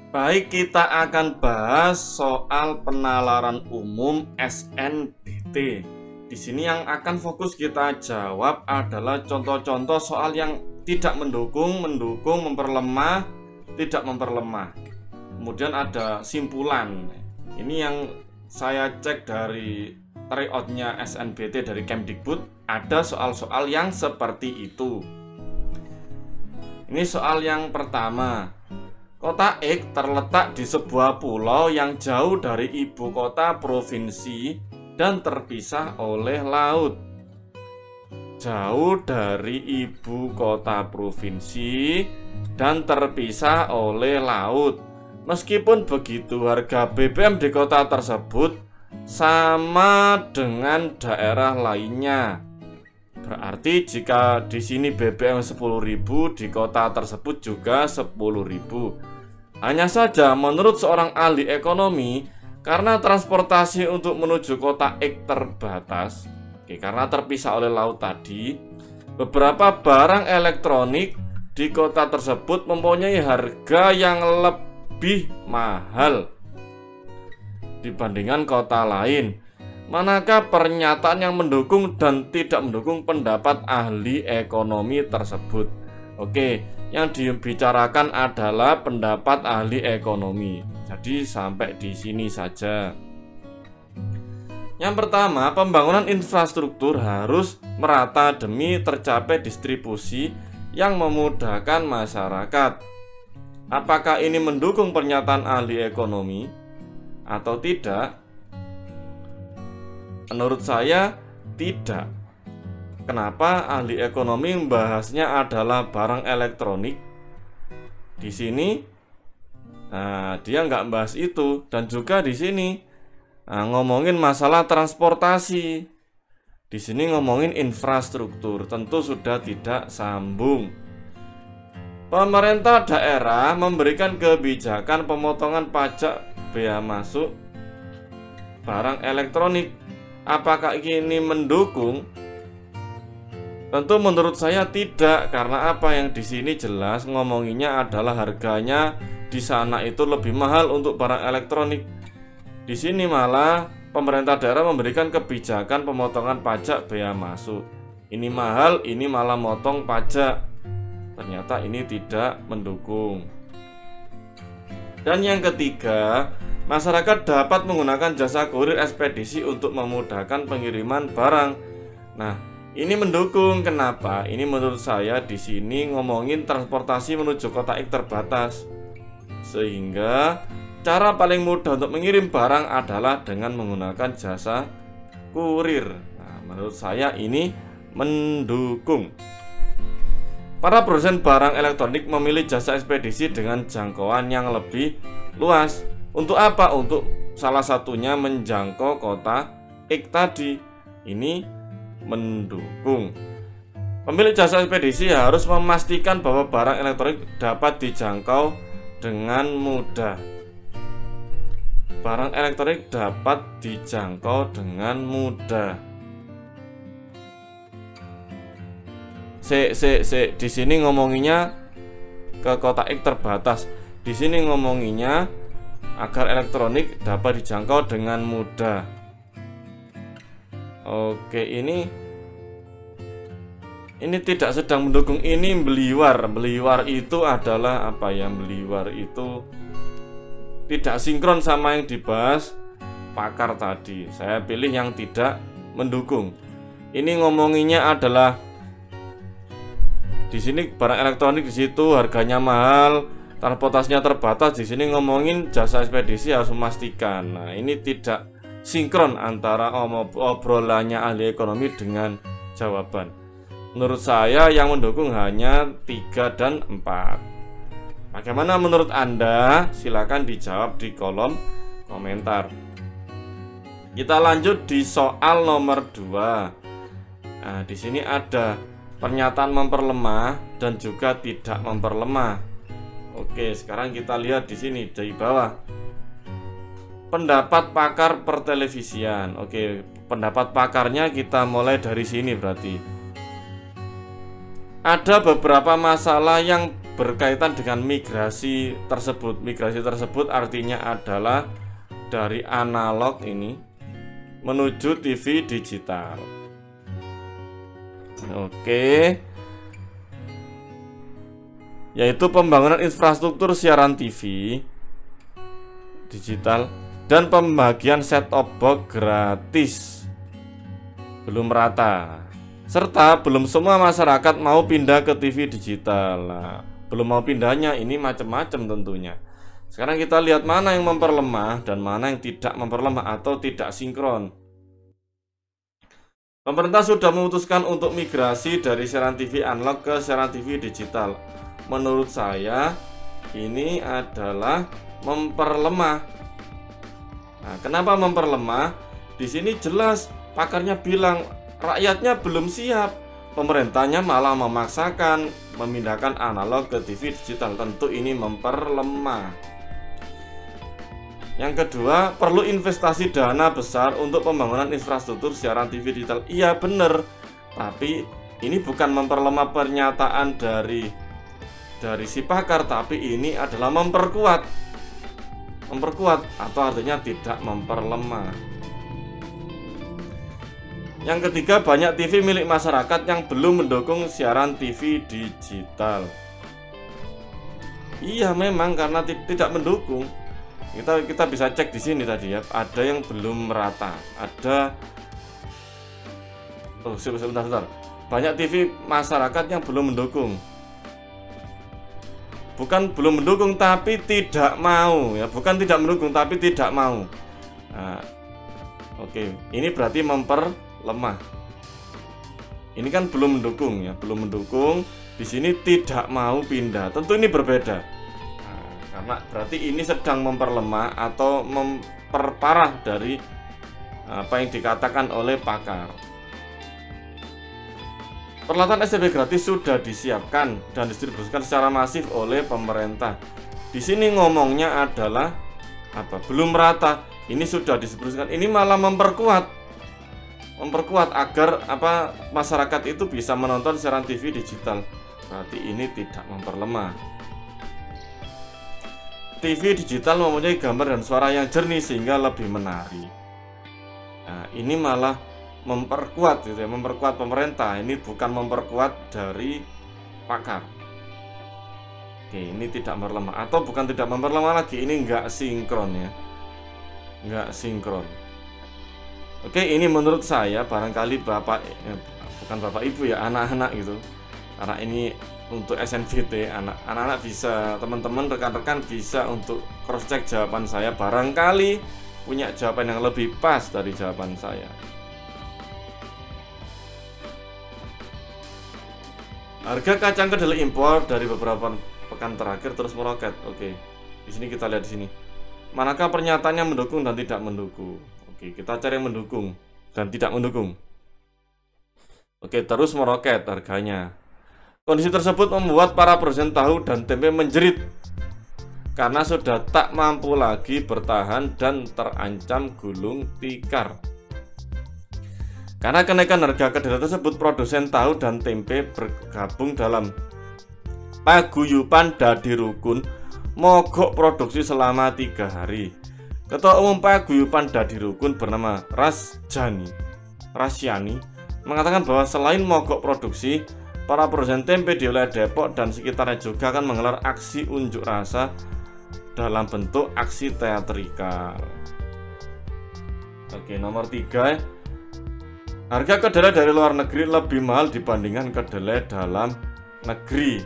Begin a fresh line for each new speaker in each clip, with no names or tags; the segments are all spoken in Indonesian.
Baik, kita akan bahas soal penalaran umum SNBT. Di sini yang akan fokus kita jawab adalah contoh-contoh soal yang tidak mendukung, memperlemah, tidak memperlemah. Kemudian ada simpulan. Ini yang saya cek dari tryout-nya SNBT dari Kemdikbud, ada soal-soal yang seperti itu. Ini soal yang pertama. Kota X terletak di sebuah pulau yang jauh dari ibu kota provinsi dan terpisah oleh laut. Jauh dari ibu kota provinsi dan terpisah oleh laut. Meskipun begitu, harga BBM di kota tersebut sama dengan daerah lainnya. Berarti jika di sini BBM 10.000, di kota tersebut juga 10.000. Hanya saja menurut seorang ahli ekonomi, karena transportasi untuk menuju kota X terbatas, karena terpisah oleh laut tadi, beberapa barang elektronik di kota tersebut mempunyai harga yang lebih mahal dibandingkan kota lain. Manakah pernyataan yang mendukung dan tidak mendukung pendapat ahli ekonomi tersebut? Oke, yang dibicarakan adalah pendapat ahli ekonomi. Jadi sampai di sini saja. Yang pertama, pembangunan infrastruktur harus merata demi tercapai distribusi yang memudahkan masyarakat. Apakah ini mendukung pernyataan ahli ekonomi atau tidak? Menurut saya tidak. Kenapa ahli ekonomi membahasnya adalah barang elektronik? Di sini, dia nggak bahas itu, dan juga di sini ngomongin masalah transportasi. Di sini ngomongin infrastruktur, tentu sudah tidak sambung. Pemerintah daerah memberikan kebijakan pemotongan pajak bea masuk barang elektronik. Apakah ini mendukung? Tentu menurut saya tidak, karena apa yang di sini jelas ngomonginnya adalah harganya di sana itu lebih mahal untuk barang elektronik. Di sini malah pemerintah daerah memberikan kebijakan pemotongan pajak bea masuk. Ini mahal, ini malah motong pajak. Ternyata ini tidak mendukung. Dan yang ketiga, masyarakat dapat menggunakan jasa kurir ekspedisi untuk memudahkan pengiriman barang. Nah, ini mendukung. Kenapa? Ini menurut saya di sini ngomongin transportasi menuju kota X terbatas. Sehingga cara paling mudah untuk mengirim barang adalah dengan menggunakan jasa kurir. Nah, menurut saya ini mendukung. Para produsen barang elektronik memilih jasa ekspedisi dengan jangkauan yang lebih luas. Untuk apa? Untuk salah satunya menjangkau kota X tadi. Ini mendukung. Pemilik jasa ekspedisi harus memastikan bahwa barang elektronik dapat dijangkau dengan mudah. Barang elektronik dapat dijangkau dengan mudah. Di sini ngomonginya ke kota X terbatas. Di sini ngomonginya agar elektronik dapat dijangkau dengan mudah. Oke, ini tidak sedang mendukung, ini beliwar. Beliwar itu adalah apa ya? Beliwar itu tidak sinkron sama yang dibahas pakar tadi. Saya pilih yang tidak mendukung. Ini ngomonginnya adalah di sini barang elektronik, di situ harganya mahal, transportasinya terbatas. Di sini ngomongin jasa ekspedisi harus memastikan. Nah, ini tidak sinkron antara obrolannya ahli ekonomi dengan jawaban. Menurut saya yang mendukung hanya 3 dan 4. Bagaimana menurut Anda? Silakan dijawab di kolom komentar. Kita lanjut di soal nomor 2. Nah, di sini ada pernyataan memperlemah dan juga tidak memperlemah. Oke, sekarang kita lihat di sini di bawah. Pendapat pakar pertelevisian. Oke, pendapat pakarnya kita mulai dari sini berarti. Ada beberapa masalah yang berkaitan dengan migrasi tersebut. Migrasi tersebut artinya adalah dari analog ini menuju TV digital. Oke. Yaitu pembangunan infrastruktur siaran TV digital dan pembagian set-top box gratis belum rata, serta belum semua masyarakat mau pindah ke TV digital. Nah, belum mau pindahnya ini macam-macam tentunya. Sekarang kita lihat mana yang memperlemah dan mana yang tidak memperlemah atau tidak sinkron. Pemerintah sudah memutuskan untuk migrasi dari siaran TV analog ke siaran TV digital. Menurut saya ini adalah memperlemah. Nah, kenapa memperlemah? Di sini jelas pakarnya bilang rakyatnya belum siap. Pemerintahnya malah memaksakan memindahkan analog ke TV digital. Tentu ini memperlemah. Yang kedua, perlu investasi dana besar untuk pembangunan infrastruktur siaran TV digital. Iya benar, tapi ini bukan memperlemah pernyataan dari si pakar, tapi ini adalah memperkuat atau artinya tidak memperlemah. Yang ketiga, banyak TV milik masyarakat yang belum mendukung siaran TV digital. Iya memang karena tidak mendukung. Kita bisa cek di sini tadi ya, ada yang belum merata, ada sebentar. Banyak TV masyarakat yang belum mendukung. Bukan belum mendukung tapi tidak mau ya, bukan tidak mendukung tapi tidak mau. Nah, oke, ini berarti memperlemah. Ini kan belum mendukung ya, belum mendukung. Di sini tidak mau pindah. Tentu ini berbeda. Karena berarti ini sedang memperlemah atau memperparah dari apa yang dikatakan oleh pakar. Peralatan STB gratis sudah disiapkan dan didistribusikan secara masif oleh pemerintah. Di sini ngomongnya adalah apa? Belum rata. Ini sudah didistribusikan. Ini malah memperkuat agar apa masyarakat itu bisa menonton siaran TV digital. Berarti ini tidak memperlemah. TV digital mempunyai gambar dan suara yang jernih sehingga lebih menarik. Nah, ini malah memperkuat gitu ya, memperkuat pemerintah. Ini bukan memperkuat dari pakar. Oke, ini tidak memperlemah atau bukan tidak memperlemah lagi, ini enggak sinkron ya. Enggak sinkron. Oke, ini menurut saya barangkali bukan Bapak Ibu ya, anak-anak gitu. Karena ini untuk SNVT, anak-anak bisa, teman-teman, rekan-rekan bisa untuk cross check jawaban saya, barangkali punya jawaban yang lebih pas dari jawaban saya. Harga kacang kedelai impor dari beberapa pekan terakhir terus meroket. Oke, di sini kita lihat di sini. Manakah pernyataannya mendukung dan tidak mendukung? Oke, kita cari yang mendukung dan tidak mendukung. Oke, terus meroket harganya. Kondisi tersebut membuat para produsen tahu dan tempe menjerit karena sudah tak mampu lagi bertahan dan terancam gulung tikar. Karena kenaikan harga kedelai tersebut, produsen tahu dan tempe bergabung dalam paguyuban dadi rukun mogok produksi selama 3 hari. Ketua Umum Paguyuban Dadi Rukun bernama Rasyani mengatakan bahwa selain mogok produksi, para produsen tempe di wilayah Depok dan sekitarnya juga akan menggelar aksi unjuk rasa dalam bentuk aksi teatrikal. Oke, nomor 3. Harga kedelai dari luar negeri lebih mahal dibandingkan kedelai dalam negeri.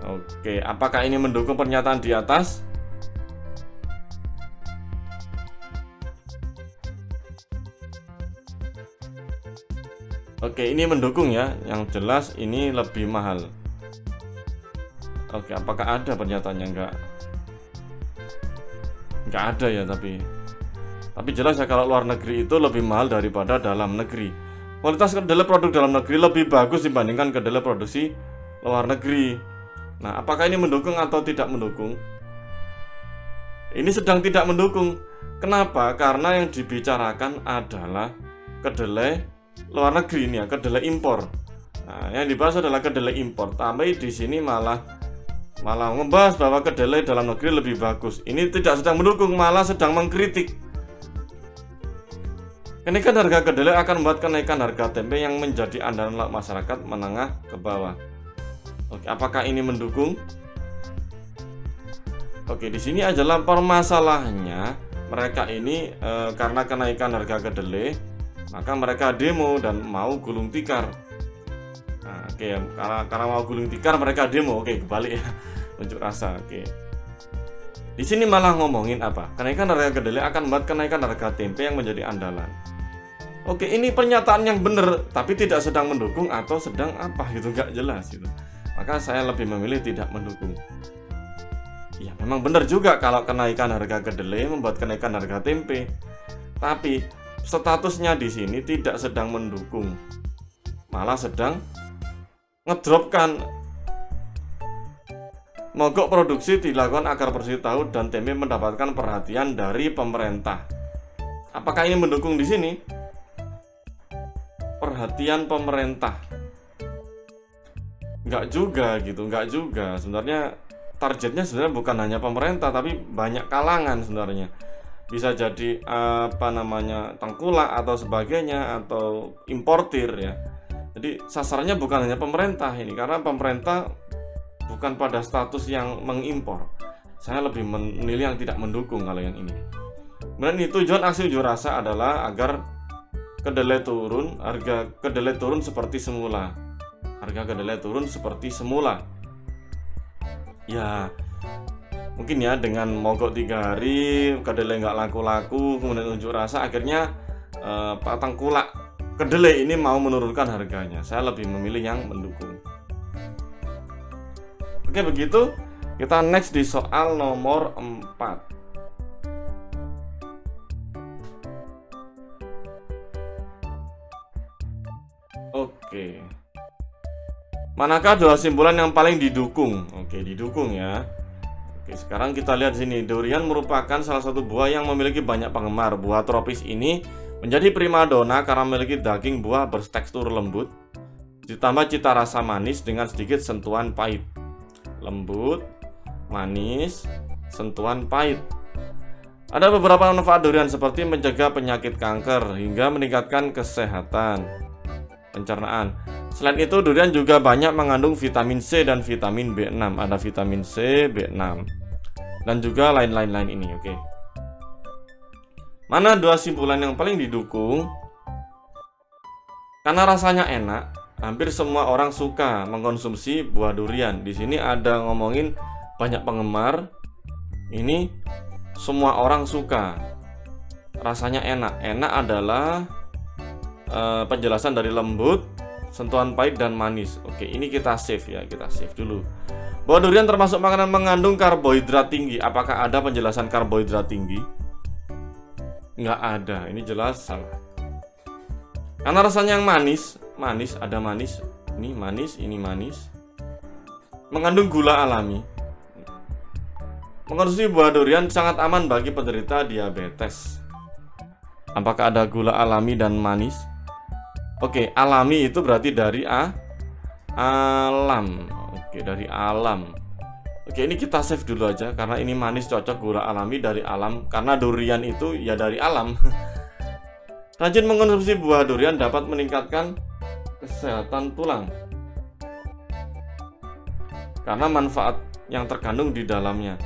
Oke, apakah ini mendukung pernyataan di atas? Oke, ini mendukung ya, yang jelas ini lebih mahal. Oke, apakah ada pernyataannya? Enggak ada ya, tapi jelas ya kalau luar negeri itu lebih mahal daripada dalam negeri. Kualitas kedelai produk dalam negeri lebih bagus dibandingkan kedelai produksi luar negeri. Nah, apakah ini mendukung atau tidak mendukung? Ini sedang tidak mendukung. Kenapa? Karena yang dibicarakan adalah kedelai luar negeri ini ya, kedelai impor. Nah, Nah, yang dibahas adalah kedelai impor. Tapi di sini malah ngebahas bahwa kedelai dalam negeri lebih bagus. Ini tidak sedang mendukung, malah sedang mengkritik. Kenaikan harga kedelai akan membuat kenaikan harga tempe yang menjadi andalan masyarakat menengah ke bawah. Oke, apakah ini mendukung? Oke, di sini adalah permasalahannya mereka ini karena kenaikan harga kedelai, maka mereka demo dan mau gulung tikar. Nah, oke, karena mau gulung tikar mereka demo. Oke, kebalik ya, unjuk rasa. Oke. Di sini malah ngomongin apa? Kenaikan harga kedelai akan membuat kenaikan harga tempe yang menjadi andalan. Oke, ini pernyataan yang benar, tapi tidak sedang mendukung atau sedang apa gitu, nggak jelas gitu. Maka saya lebih memilih tidak mendukung. Ya, memang benar juga kalau kenaikan harga kedelai membuat kenaikan harga tempe. Tapi statusnya di sini tidak sedang mendukung, malah sedang ngedropkan. Mogok produksi dilakukan agar produksi tahu dan tempe mendapatkan perhatian dari pemerintah. Apakah ini mendukung di sini? Perhatian pemerintah? Nggak juga gitu, nggak juga. Sebenarnya targetnya sebenarnya bukan hanya pemerintah, tapi banyak kalangan sebenarnya. Bisa jadi tengkulak atau sebagainya, atau importir ya. Jadi sasarannya bukan hanya pemerintah ini, karena pemerintah bukan pada status yang mengimpor. Saya lebih memilih yang tidak mendukung kalau yang ini. Dan tujuan aksi unjuk rasa adalah agar kedelai turun, harga kedelai turun seperti semula. Harga kedelai turun seperti semula. Ya, mungkin ya dengan mogok 3 hari, kedelai nggak laku-laku, kemudian unjuk rasa, akhirnya Pak Tengkulak kedelai ini mau menurunkan harganya. Saya lebih memilih yang mendukung. Oke, begitu. Kita next di soal nomor 4. Oke. Manakah dua simpulan yang paling didukung? Oke, didukung ya. Oke, sekarang kita lihat sini. Durian merupakan salah satu buah yang memiliki banyak penggemar. Buah tropis ini menjadi primadona karena memiliki daging buah bertekstur lembut, ditambah cita rasa manis dengan sedikit sentuhan pahit. Lembut, manis, sentuhan pahit. Ada beberapa manfaat durian seperti mencegah penyakit kanker hingga meningkatkan kesehatan pencernaan. Selain itu, durian juga banyak mengandung vitamin C dan vitamin B6. Ada vitamin C, B6, dan juga lain-lain ini. Oke. Mana dua simpulan yang paling didukung? Karena rasanya enak, hampir semua orang suka mengkonsumsi buah durian. Di sini ada ngomongin banyak penggemar. Ini semua orang suka. Rasanya enak. Enak adalah penjelasan dari lembut, sentuhan pahit dan manis. Oke, ini kita save ya, kita save dulu. Buah durian termasuk makanan mengandung karbohidrat tinggi. Apakah ada penjelasan karbohidrat tinggi? Nggak ada, ini jelas salah. Karena rasanya yang manis, ada manis, ini manis. Mengandung gula alami. Mengkonsumsi buah durian sangat aman bagi penderita diabetes. Apakah ada gula alami dan manis? Oke, alami itu berarti dari alam. Oke, dari alam. Oke, ini kita save dulu aja karena ini manis, cocok. Gula alami dari alam, karena durian itu ya dari alam. Rajin mengkonsumsi buah durian dapat meningkatkan kesehatan tulang karena manfaat yang terkandung di dalamnya.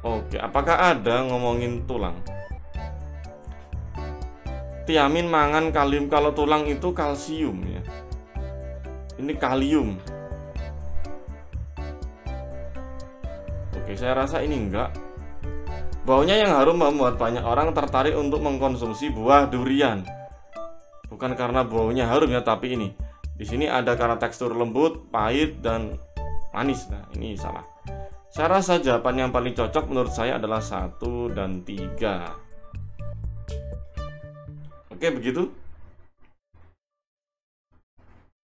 Oke, apakah ada ngomongin tulang? Tiamin, mangan, kalium. Kalau tulang itu kalsium ya. Ini kalium. Oke, saya rasa ini enggak. Baunya yang harum membuat banyak orang tertarik untuk mengkonsumsi buah durian. Bukan karena baunya harum ya, tapi ini. Di sini ada karena tekstur lembut, pahit, dan manis. Nah, ini salah. Saya rasa jawaban yang paling cocok menurut saya adalah 1 dan 3. Oke, begitu.